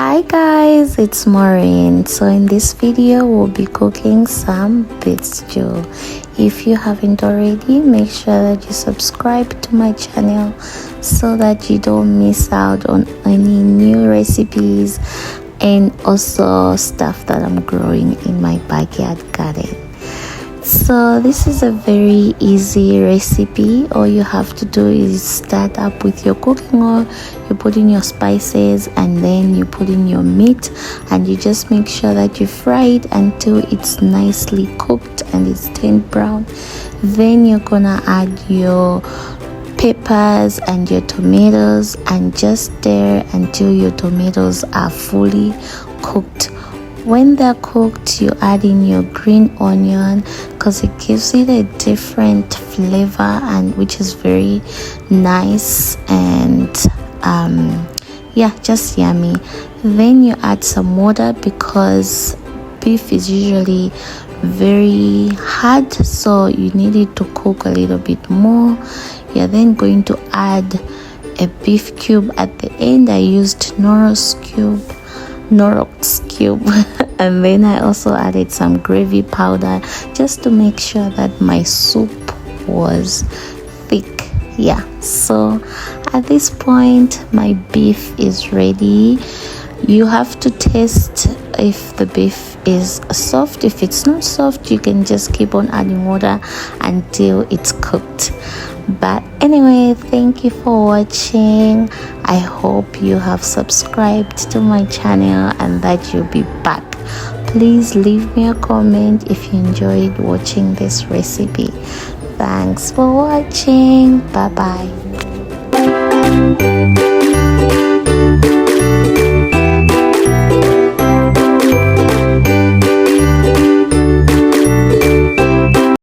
Hi guys, it's Maureen. So in this video we'll be cooking some beef stew. If you haven't already, make sure that you subscribe to my channel so that you don't miss out on any new recipes and also stuff that I'm growing in my backyard garden. So this is a very easy recipe. All you have to do is start up with your cooking oil, you put in your spices, and then you put in your meat, and you just make sure that you fry it until it's nicely cooked and it's turned brown. Then you're gonna add your peppers and your tomatoes and just stir until your tomatoes are fully cooked. When they're cooked, you add in your green onion because it gives it a different flavor, and which is very nice and yeah, just yummy. Then you add some water because beef is usually very hard, so you need it to cook a little bit more. You're then going to add a beef cube at the end. I used Noro's cube and then I also added some gravy powder just to make sure that my soup was thick. Yeah, so at this point my beef is ready. You have to taste if the beef is soft. If it's not soft, you can just keep on adding water until it's cooked. But anyway, thank you for watching. I hope you have subscribed to my channel and that you'll be back. Please leave me a comment if you enjoyed watching this recipe. Thanks for watching. Bye bye.